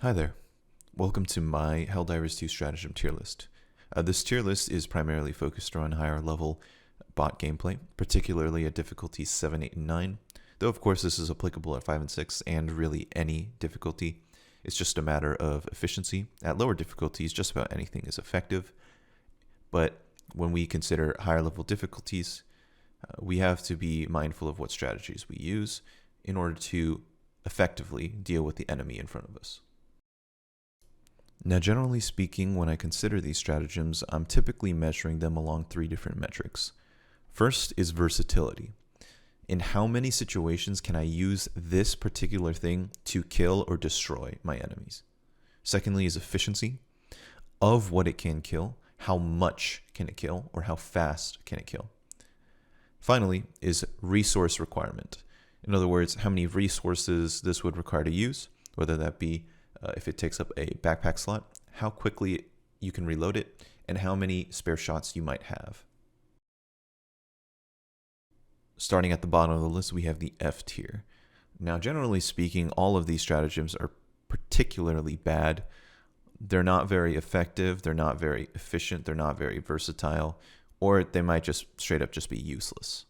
Hi there. Welcome to my Helldivers 2 Stratagem tier list. This tier list is primarily focused on higher level bot gameplay, particularly at difficulties 7, 8, and 9, though of course this is applicable at 5 and 6 and really any difficulty. It's just a matter of efficiency. At lower difficulties, just about anything is effective, but when we consider higher level difficulties, we have to be mindful of what strategies we use in order to effectively deal with the enemy in front of us. Now, generally speaking, when I consider these stratagems, I'm typically measuring them along 3 different metrics. First is versatility. In how many situations can I use this particular thing to kill or destroy my enemies? Secondly is efficiency of what it can kill. How much can it kill, or how fast can it kill? Finally is resource requirement. In other words, how many resources this would require to use, whether that be if it takes up a backpack slot, how quickly you can reload it, and how many spare shots you might have. Starting at the bottom of the list, we have the F tier. Now, generally speaking, all of these stratagems are particularly bad. They're not very effective, they're not very efficient, they're not very versatile, or they might just straight up just be useless.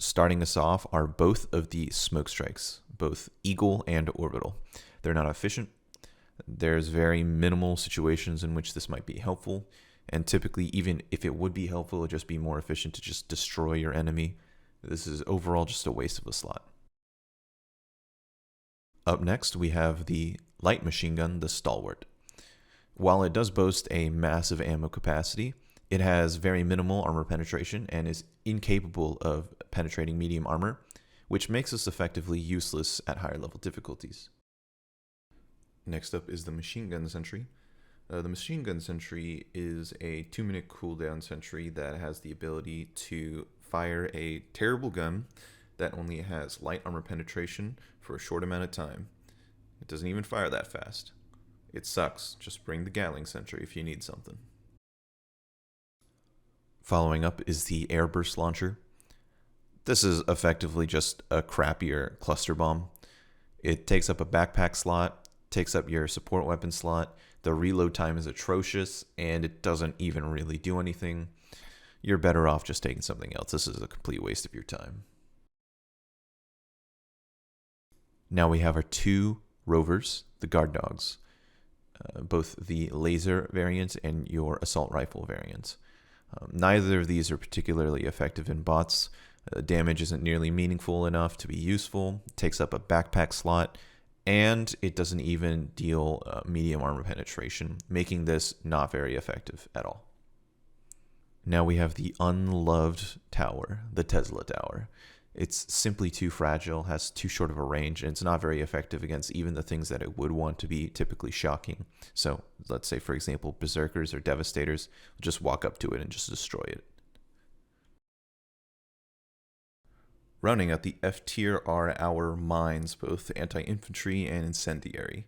Starting us off are both of the smoke strikes, both Eagle and Orbital. They're not efficient. There's very minimal situations in which this might be helpful, and typically even if it would be helpful, it would just be more efficient to just destroy your enemy. This is overall just a waste of a slot. Up next, we have the light machine gun, the Stalwart. While it does boast a massive ammo capacity, it has very minimal armor penetration and is incapable of penetrating medium armor, which makes us effectively useless at higher level difficulties. Next up is the machine gun sentry. The machine gun sentry is a 2-minute cooldown sentry that has the ability to fire a terrible gun that only has light armor penetration for a short amount of time. It doesn't even fire that fast. It sucks. Just bring the Gatling sentry if you need something. Following up is the airburst launcher. This is effectively just a crappier cluster bomb. It takes up a backpack slot, takes up your support weapon slot. The reload time is atrocious, and it doesn't even really do anything. You're better off just taking something else. This is a complete waste of your time. Now we have our 2 rovers, the guard dogs, both the laser variant and your assault rifle variant. Neither of these are particularly effective in bots. Damage isn't nearly meaningful enough to be useful. It takes up a backpack slot, and it doesn't even deal medium armor penetration, making this not very effective at all. Now we have the unloved tower, the Tesla tower. It's simply too fragile, has too short of a range, and it's not very effective against even the things that it would want to be typically shocking. So let's say, for example, berserkers or devastators will just walk up to it and just destroy it. Rounding out the F tier are our mines, both anti-infantry and incendiary.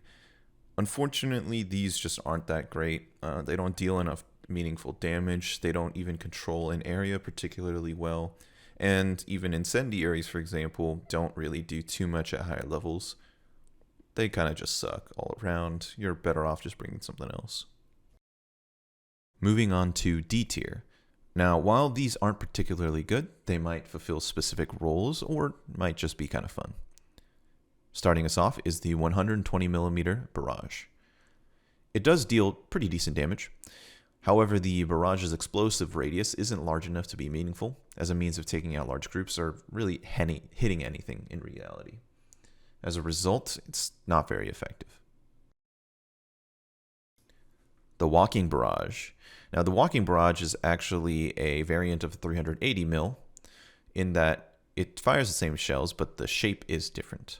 Unfortunately, these just aren't that great. They don't deal enough meaningful damage. They don't even control an area particularly well. And even incendiaries, for example, don't really do too much at higher levels. They kind of just suck all around. You're better off just bringing something else. Moving on to D tier. Now, while these aren't particularly good, they might fulfill specific roles or might just be kind of fun. Starting us off is the 120mm barrage. It does deal pretty decent damage. However, the barrage's explosive radius isn't large enough to be meaningful as a means of taking out large groups or really hitting anything in reality. As a result, it's not very effective. The walking barrage. Now, the walking barrage is actually a variant of 380mm in that it fires the same shells, but the shape is different.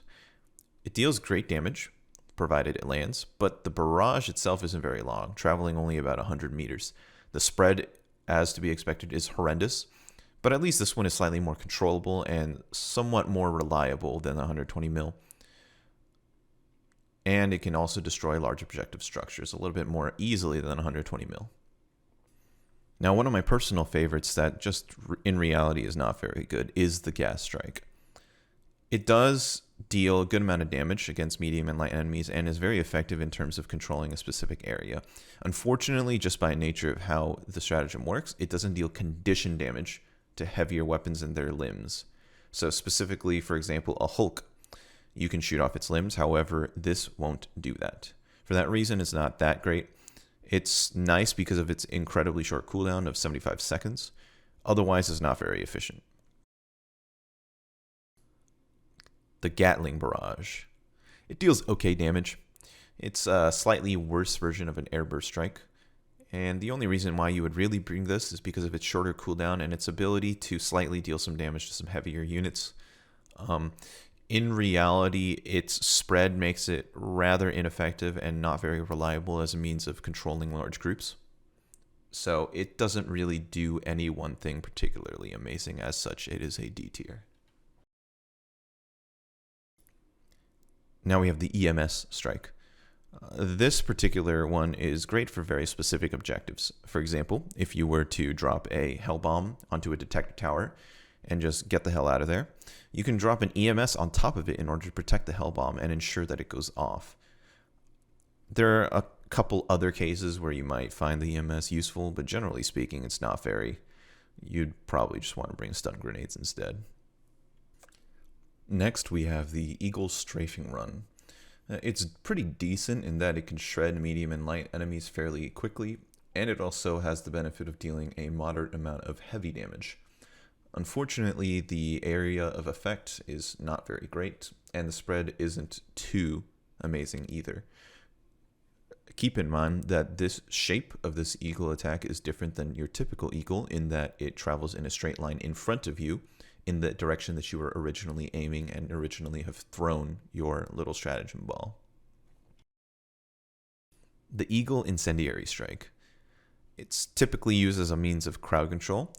It deals great damage, provided it lands, but the barrage itself isn't very long, traveling only about 100 meters. The spread, as to be expected, is horrendous, but at least this one is slightly more controllable and somewhat more reliable than the 120mm. And it can also destroy large objective structures a little bit more easily than 120mm. Now, one of my personal favorites that just in reality is not very good is the gas strike. It does deal a good amount of damage against medium and light enemies and is very effective in terms of controlling a specific area. Unfortunately, just by nature of how the stratagem works, it doesn't deal condition damage to heavier weapons and their limbs. So specifically, for example, a Hulk, you can shoot off its limbs. However, this won't do that. For that reason, it's not that great. It's nice because of its incredibly short cooldown of 75 seconds. Otherwise, it's not very efficient. The Gatling Barrage. It deals okay damage. It's a slightly worse version of an airburst strike. And the only reason why you would really bring this is because of its shorter cooldown and its ability to slightly deal some damage to some heavier units. In reality, its spread makes it rather ineffective and not very reliable as a means of controlling large groups. So it doesn't really do any one thing particularly amazing. As such, it is a D tier. Now we have the EMS strike. This particular one is great for very specific objectives. For example, if you were to drop a hell bomb onto a detector tower and just get the hell out of there, you can drop an EMS on top of it in order to protect the hell bomb and ensure that it goes off. There are a couple other cases where you might find the EMS useful, but generally speaking, it's not very. You'd probably just want to bring stun grenades instead. Next, we have the Eagle Strafing Run. It's pretty decent in that it can shred medium and light enemies fairly quickly, and it also has the benefit of dealing a moderate amount of heavy damage. Unfortunately, the area of effect is not very great, and the spread isn't too amazing either. Keep in mind that this shape of this eagle attack is different than your typical eagle in that it travels in a straight line in front of you in the direction that you were originally aiming and originally have thrown your little stratagem ball. The Eagle Incendiary Strike. It's typically used as a means of crowd control,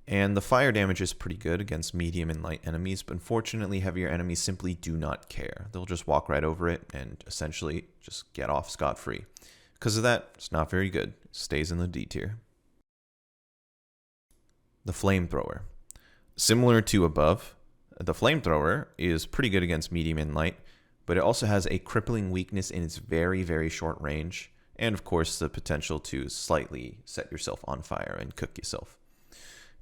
and the fire damage is pretty good against medium and light enemies, but unfortunately heavier enemies simply do not care. They'll just walk right over it and essentially just get off scot-free. Because of that, it's not very good. It stays in the D tier. The Flamethrower. Similar to above, the Flamethrower is pretty good against medium and light, but it also has a crippling weakness in its very, very short range, and of course the potential to slightly set yourself on fire and cook yourself.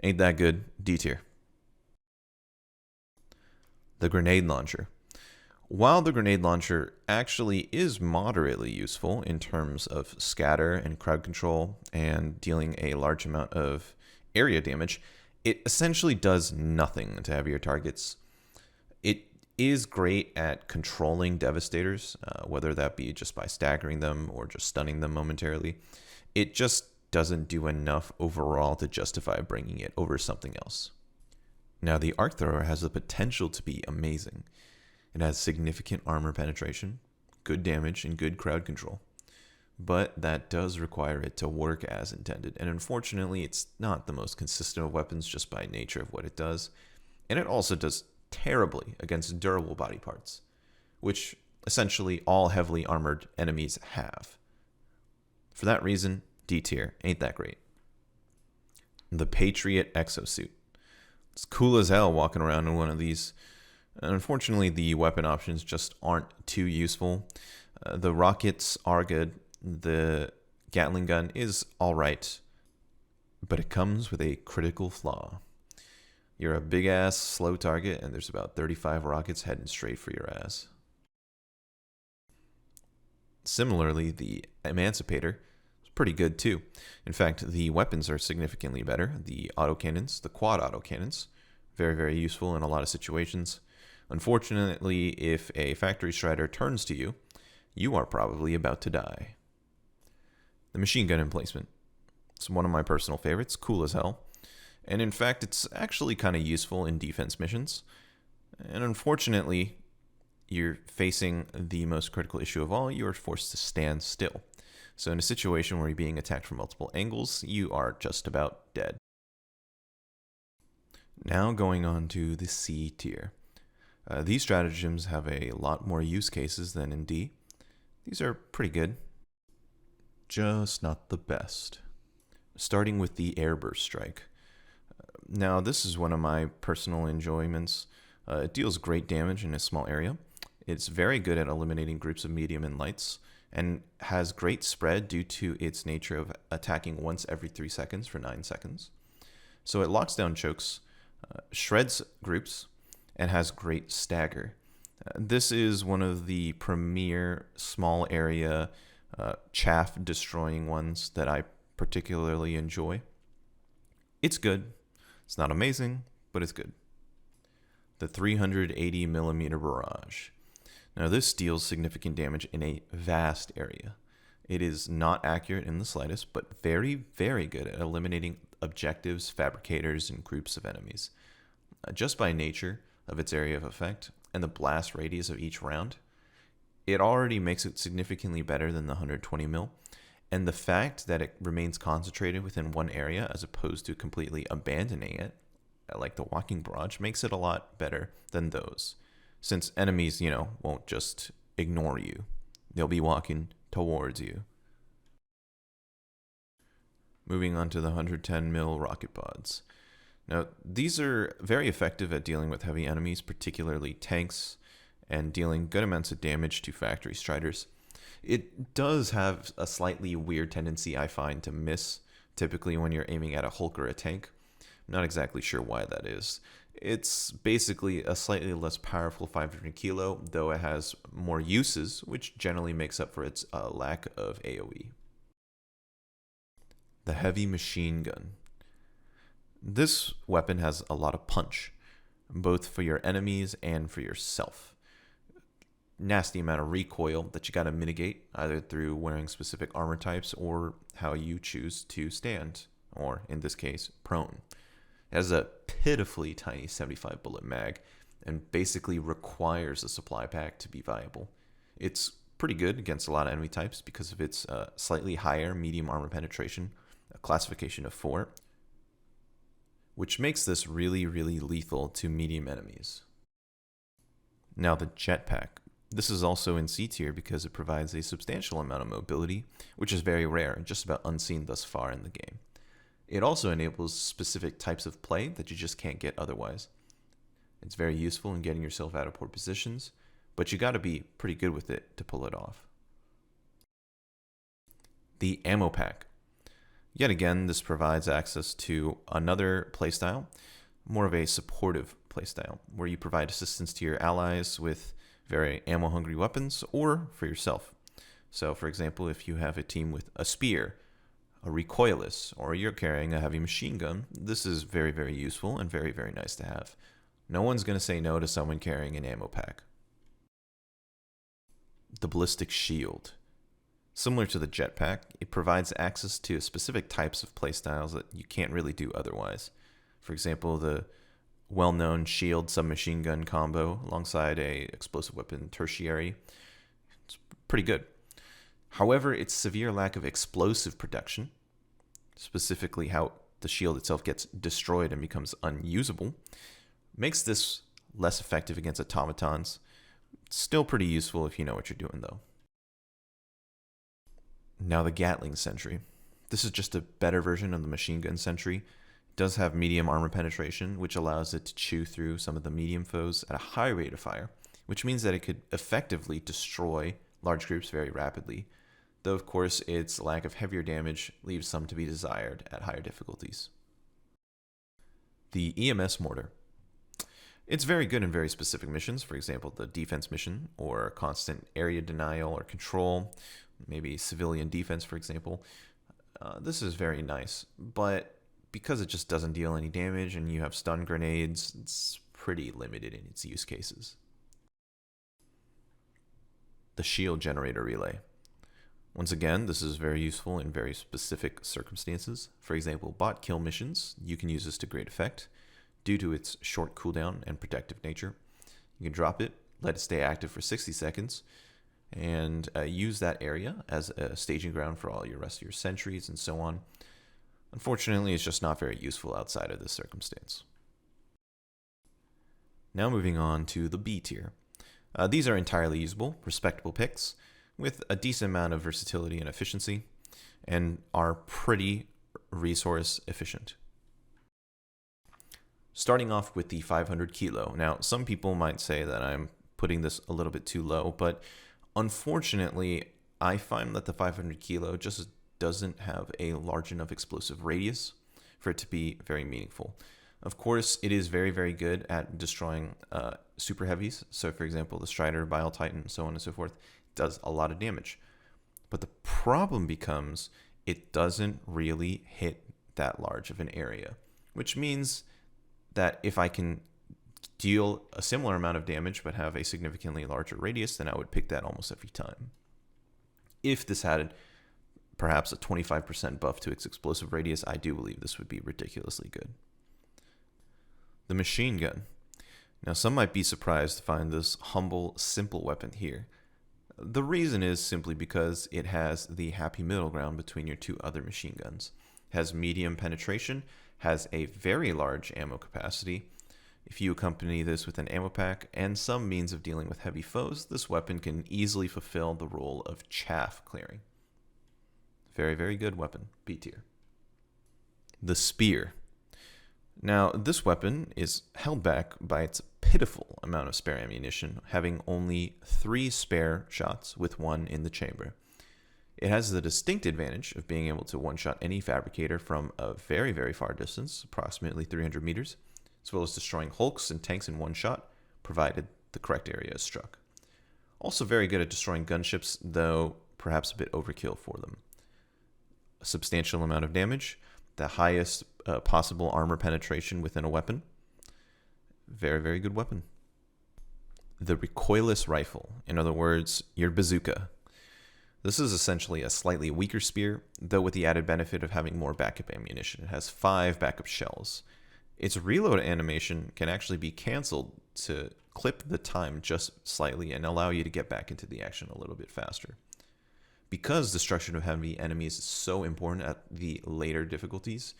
Ain't that good? D tier. The Grenade Launcher. While the Grenade Launcher actually is moderately useful in terms of scatter and crowd control and dealing a large amount of area damage, it essentially does nothing to heavier targets. It is great at controlling Devastators, whether that be just by staggering them or just stunning them momentarily. It just doesn't do enough overall to justify bringing it over something else. Now, the Arc Thrower has the potential to be amazing. It has significant armor penetration, good damage, and good crowd control. But that does require it to work as intended, and unfortunately it's not the most consistent of weapons just by nature of what it does, and it also does terribly against durable body parts, which essentially all heavily armored enemies have. For that reason, D tier, ain't that great. The Patriot Exosuit. It's cool as hell walking around in one of these. Unfortunately, the weapon options just aren't too useful. The rockets are good. The Gatling gun is alright, but it comes with a critical flaw. You're a big ass slow target and there's about 35 rockets heading straight for your ass. Similarly, the Emancipator is pretty good too. In fact, the weapons are significantly better. The autocannons, the quad autocannons, very, very useful in a lot of situations. Unfortunately, if a factory strider turns to you, you are probably about to die. The Machine Gun Emplacement. It's one of my personal favorites, cool as hell. And in fact, it's actually kind of useful in defense missions. And unfortunately, you're facing the most critical issue of all, you are forced to stand still. So in a situation where you're being attacked from multiple angles, you are just about dead. Now going on to the C tier. These stratagems have a lot more use cases than in D. These are pretty good, just not the best. Starting with the Airburst Strike. Now, this is one of my personal enjoyments. It deals great damage in a small area. It's very good at eliminating groups of medium and lights, and has great spread due to its nature of attacking once every 3 seconds for 9 seconds. So it locks down chokes, shreds groups, and has great stagger. This is one of the premier small area chaff destroying ones that I particularly enjoy. It's good. It's not amazing, but it's good. The 380mm barrage. Now this deals significant damage in a vast area. It is not accurate in the slightest, but very, very good at eliminating objectives, fabricators, and groups of enemies. Just by nature of its area of effect and the blast radius of each round, it already makes it significantly better than the 120mm, and the fact that it remains concentrated within one area as opposed to completely abandoning it, like the walking barrage, makes it a lot better than those, since enemies, won't just ignore you. They'll be walking towards you. Moving on to the 110mm rocket pods. Now, these are very effective at dealing with heavy enemies, particularly tanks, and dealing good amounts of damage to factory striders. It does have a slightly weird tendency, I find, to miss, typically when you're aiming at a Hulk or a tank. I'm not exactly sure why that is. It's basically a slightly less powerful 500 kilo, though it has more uses, which generally makes up for its lack of AoE. The heavy machine gun. This weapon has a lot of punch, both for your enemies and for yourself. Nasty amount of recoil that you got to mitigate, either through wearing specific armor types or how you choose to stand, or in this case, prone. It has a pitifully tiny 75 bullet mag and basically requires a supply pack to be viable. It's pretty good against a lot of enemy types because of its slightly higher medium armor penetration, a classification of 4, which makes this really, really lethal to medium enemies. Now the jetpack. This is also in C tier because it provides a substantial amount of mobility, which is very rare and just about unseen thus far in the game. It also enables specific types of play that you just can't get otherwise. It's very useful in getting yourself out of poor positions, but you got to be pretty good with it to pull it off. The ammo pack. Yet again, this provides access to another playstyle, more of a supportive playstyle, where you provide assistance to your allies with very ammo-hungry weapons, or for yourself. So, for example, if you have a team with a spear, a recoilless, or you're carrying a heavy machine gun, this is very, very useful and very, very nice to have. No one's going to say no to someone carrying an ammo pack. The ballistic shield. Similar to the jetpack, it provides access to specific types of playstyles that you can't really do otherwise. For example, the well-known shield submachine gun combo alongside a explosive weapon tertiary. It's pretty good. However, its severe lack of explosive production, specifically how the shield itself gets destroyed and becomes unusable, makes this less effective against automatons. It's still pretty useful if you know what you're doing, though. Now the Gatling Sentry. This is just a better version of the machine gun sentry. It does have medium armor penetration, which allows it to chew through some of the medium foes at a high rate of fire, which means that it could effectively destroy large groups very rapidly, though of course its lack of heavier damage leaves some to be desired at higher difficulties. The EMS Mortar. It's very good in very specific missions, for example the defense mission, or constant area denial or control, maybe civilian defense for example. This is very nice, but because it just doesn't deal any damage and you have stun grenades, it's pretty limited in its use cases. The Shield Generator Relay. Once again, this is very useful in very specific circumstances. For example, bot kill missions, you can use this to great effect due to its short cooldown and protective nature. You can drop it, let it stay active for 60 seconds, and use that area as a staging ground for all your rest of your sentries and so on. Unfortunately, it's just not very useful outside of this circumstance. Now moving on to the B tier. These are entirely usable, respectable picks with a decent amount of versatility and efficiency, and are pretty resource efficient. Starting off with the 500 kilo. Now, some people might say that I'm putting this a little bit too low, but unfortunately, I find that the 500 kilo just doesn't have a large enough explosive radius for it to be very meaningful. Of course, it is very, very good at destroying super heavies. So, for example, the Strider, Bile Titan, so on and so forth, does a lot of damage. But the problem becomes it doesn't really hit that large of an area, which means that if I can deal a similar amount of damage but have a significantly larger radius, then I would pick that almost every time. If this had perhaps a 25% buff to its explosive radius, I do believe this would be ridiculously good. The machine gun. Now, some might be surprised to find this humble, simple weapon here. The reason is simply because it has the happy middle ground between your two other machine guns. It has medium penetration, has a very large ammo capacity. If you accompany this with an ammo pack and some means of dealing with heavy foes, this weapon can easily fulfill the role of chaff clearing. Very, very good weapon, B tier. The spear. Now, this weapon is held back by its pitiful amount of spare ammunition, having only 3 spare shots with 1 in the chamber. It has the distinct advantage of being able to one-shot any fabricator from a very, very far distance, approximately 300 meters, as well as destroying hulks and tanks in one shot, provided the correct area is struck. Also very good at destroying gunships, though perhaps a bit overkill for them. A substantial amount of damage, the highest possible armor penetration within a weapon. Very, very good weapon. The recoilless rifle, in other words, your bazooka. This is essentially a slightly weaker spear, though with the added benefit of having more backup ammunition. It has 5 backup shells. Its reload animation can actually be canceled to clip the time just slightly and allow you to get back into the action a little bit faster. Because destruction of heavy enemies is so important at the later difficulties,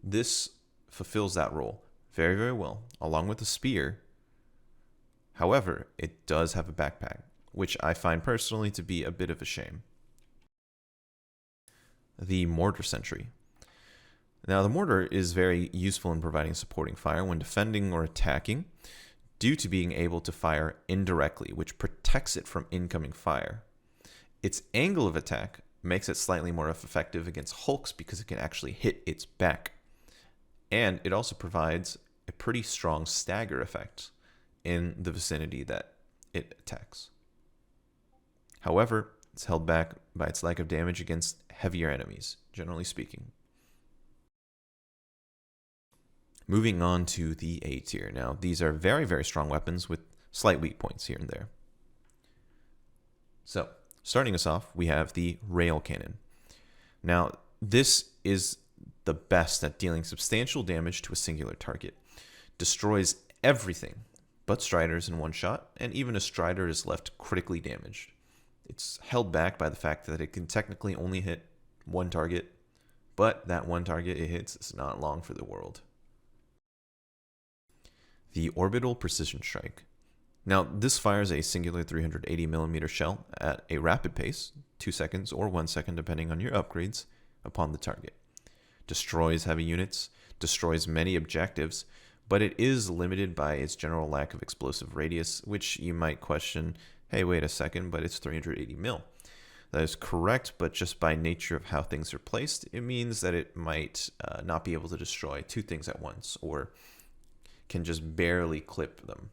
this fulfills that role very, very well, along with the spear. However, it does have a backpack, which I find personally to be a bit of a shame. The mortar sentry. Now, the mortar is very useful in providing supporting fire when defending or attacking, due to being able to fire indirectly, which protects it from incoming fire. Its angle of attack makes it slightly more effective against hulks because it can actually hit its back. And it also provides a pretty strong stagger effect in the vicinity that it attacks. However, it's held back by its lack of damage against heavier enemies, generally speaking. Moving on to the A tier. Now, these are very, very strong weapons with slight weak points here and there. So, starting us off, we have the rail cannon. Now, this is the best at dealing substantial damage to a singular target. Destroys everything but Striders in one shot, and even a Strider is left critically damaged. It's held back by the fact that it can technically only hit one target, but that one target it hits is not long for the world. The Orbital Precision Strike. Now, this fires a singular 380mm shell at a rapid pace, 2 seconds or 1 second depending on your upgrades, upon the target. Destroys heavy units, destroys many objectives, but it is limited by its general lack of explosive radius, which you might question, hey, wait a second, but it's 380mm. That is correct, but just by nature of how things are placed, it means that it might not be able to destroy 2 things at once, or can just barely clip them,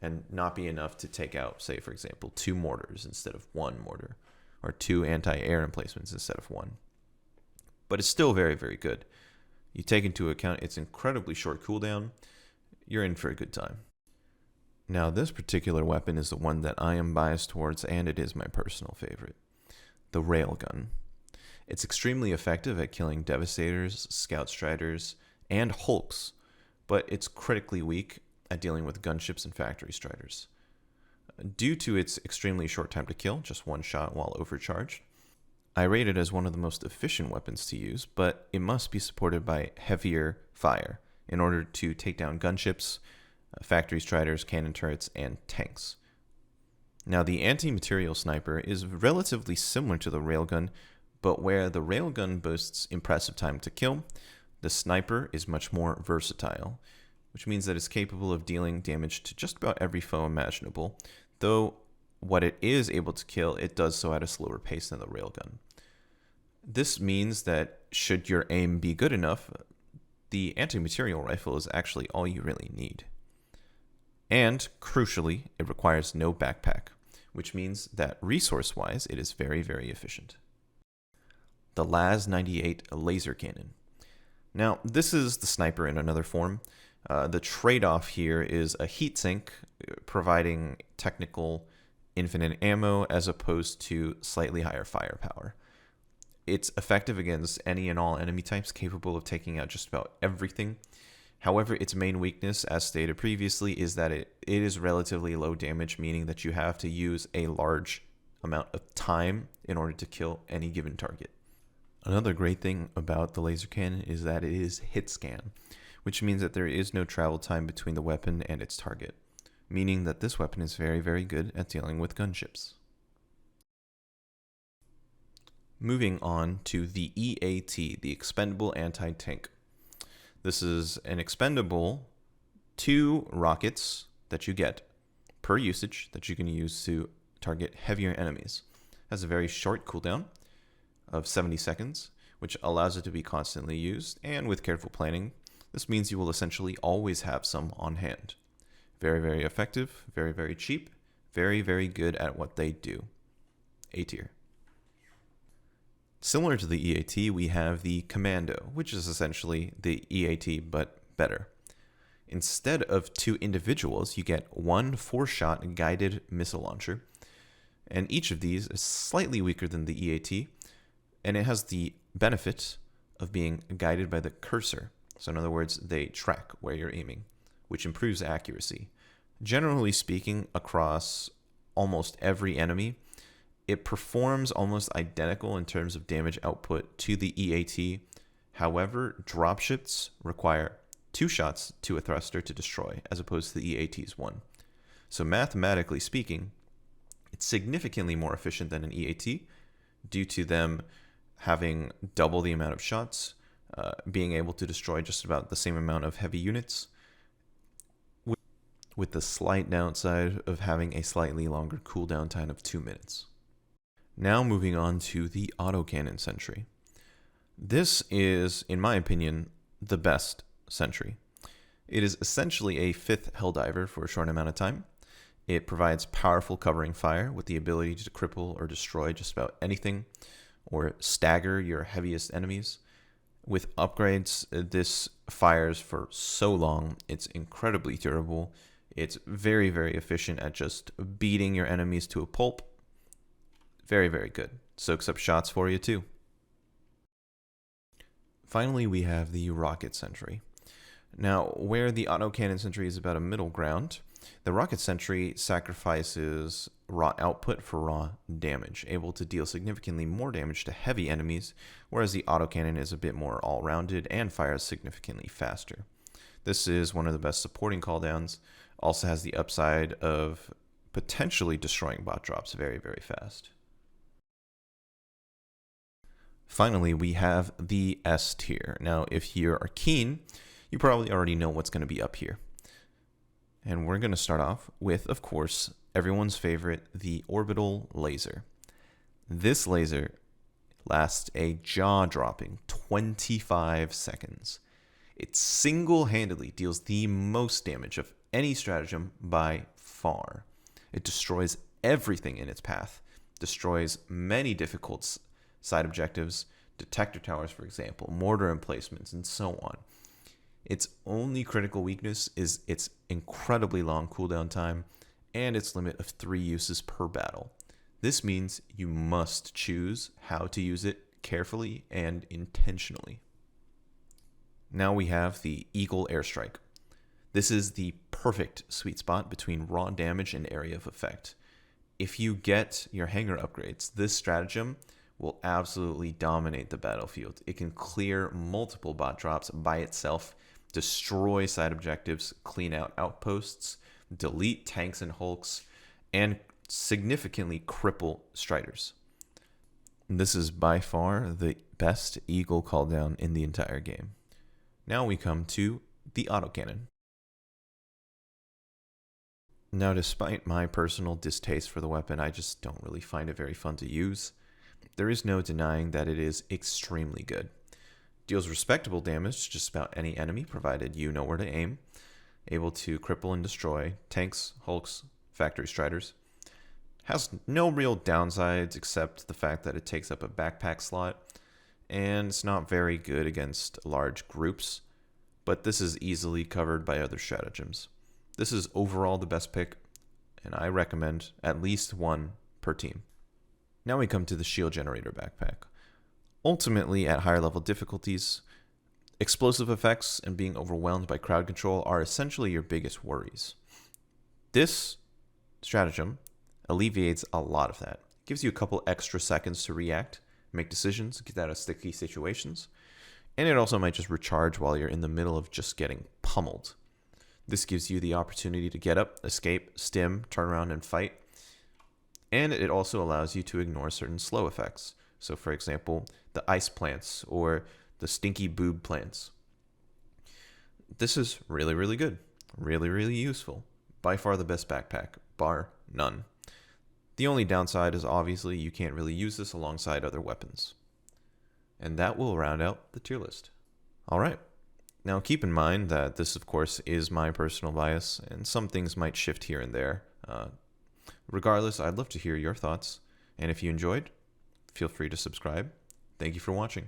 and not be enough to take out, say, for example, 2 mortars instead of 1 mortar, or 2 anti-air emplacements instead of 1. But it's still very, very good. You take into account its incredibly short cooldown, you're in for a good time. Now, this particular weapon is the one that I am biased towards, and it is my personal favorite. The Railgun. It's extremely effective at killing Devastators, Scout Striders, and Hulks, but it's critically weak at dealing with gunships and factory Striders. Due to its extremely short time to kill, just 1 shot while overcharged, I rate it as one of the most efficient weapons to use, but it must be supported by heavier fire in order to take down gunships, factory Striders, cannon turrets, and tanks. Now, the anti-material sniper is relatively similar to the railgun, but where the railgun boasts impressive time to kill, the sniper is much more versatile. which means that it's capable of dealing damage to just about every foe imaginable, though what it is able to kill, it does so at a slower pace than the railgun. This means that should your aim be good enough, the anti-material rifle is actually all you really need. And, crucially, it requires no backpack, which means that resource-wise, it is very, very efficient. The LAZ-98 laser cannon. Now, this is the sniper in another form. The trade-off here is a heatsink, providing technical infinite ammo as opposed to slightly higher firepower. It's effective against any and all enemy types, capable of taking out just about everything. However, its main weakness, as stated previously, is that it is relatively low damage, meaning that you have to use a large amount of time in order to kill any given target. Another great thing about the laser cannon is that it is hit scan, which means that there is no travel time between the weapon and its target, meaning that this weapon is very, very good at dealing with gunships. Moving on to the EAT, the Expendable Anti-Tank. This is an expendable 2 rockets that you get per usage that you can use to target heavier enemies. It has a very short cooldown of 70 seconds, which allows it to be constantly used, and with careful planning, this means you will essentially always have some on hand. Very, very effective, very, very cheap, very, very good at what they do. A tier. Similar to the EAT, we have the Commando, which is essentially the EAT but better. Instead of 2 individuals, you get 1 4-shot guided missile launcher, and each of these is slightly weaker than the EAT, and it has the benefit of being guided by the cursor. So in other words, they track where you're aiming, which improves accuracy. Generally speaking, across almost every enemy, it performs almost identical in terms of damage output to the EAT. However, dropships require 2 shots to a thruster to destroy, as opposed to the EAT's 1. So mathematically speaking, it's significantly more efficient than an EAT due to them having double the amount of shots, being able to destroy just about the same amount of heavy units, with the slight downside of having a slightly longer cooldown time of 2 minutes. Now moving on to the autocannon sentry. This is, in my opinion, the best sentry. It is essentially a 5th Helldiver for a short amount of time. It provides powerful covering fire with the ability to cripple or destroy just about anything, or stagger your heaviest enemies. With upgrades, this fires for so long. It's incredibly durable. It's very, very efficient at just beating your enemies to a pulp. Very, very good. Soaks up shots for you too. Finally, we have the rocket sentry. Now, where the autocannon sentry is about a middle ground, the rocket sentry sacrifices raw output for raw damage, able to deal significantly more damage to heavy enemies, whereas the autocannon is a bit more all-rounded and fires significantly faster. This is one of the best supporting cooldowns. Also has the upside of potentially destroying bot drops very, very fast. Finally, we have the S tier. Now, if you are keen, you probably already know what's going to be up here. And we're going to start off with, of course, everyone's favorite, the orbital laser. This laser lasts a jaw-dropping 25 seconds. It single-handedly deals the most damage of any stratagem by far. It destroys everything in its path, destroys many difficult side objectives, detector towers, for example, mortar emplacements, and so on. Its only critical weakness is its incredibly long cooldown time and its limit of 3 uses per battle. This means you must choose how to use it carefully and intentionally. Now we have the Eagle Airstrike. This is the perfect sweet spot between raw damage and area of effect. If you get your hanger upgrades, this stratagem will absolutely dominate the battlefield. It can clear multiple bot drops by itself, destroy side objectives, clean out outposts, delete tanks and hulks, and significantly cripple striders. This is by far the best Eagle cooldown in the entire game. Now we come to the autocannon. Now, despite my personal distaste for the weapon, I just don't really find it very fun to use. There is no denying that it is extremely good. Deals respectable damage to just about any enemy, provided you know where to aim. Able to cripple and destroy tanks, hulks, factory striders. Has no real downsides except the fact that it takes up a backpack slot, and it's not very good against large groups, but this is easily covered by other stratagems. This is overall the best pick, and I recommend at least one per team. Now we come to the shield generator backpack. Ultimately, at higher level difficulties, explosive effects and being overwhelmed by crowd control are essentially your biggest worries. This stratagem alleviates a lot of that. Gives you a couple extra seconds to react, make decisions, get out of sticky situations, and it also might just recharge while you're in the middle of just getting pummeled. This gives you the opportunity to get up, escape, stim, turn around, and fight. And it also allows you to ignore certain slow effects. So, for example, the ice plants or the stinky boob plants. This is really, really good. Really, really useful. By far the best backpack, bar none. The only downside is obviously you can't really use this alongside other weapons. And that will round out the tier list. All right. Now, keep in mind that this, of course, is my personal bias, and some things might shift here and there. Regardless, I'd love to hear your thoughts, and if you enjoyed, feel free to subscribe. Thank you for watching.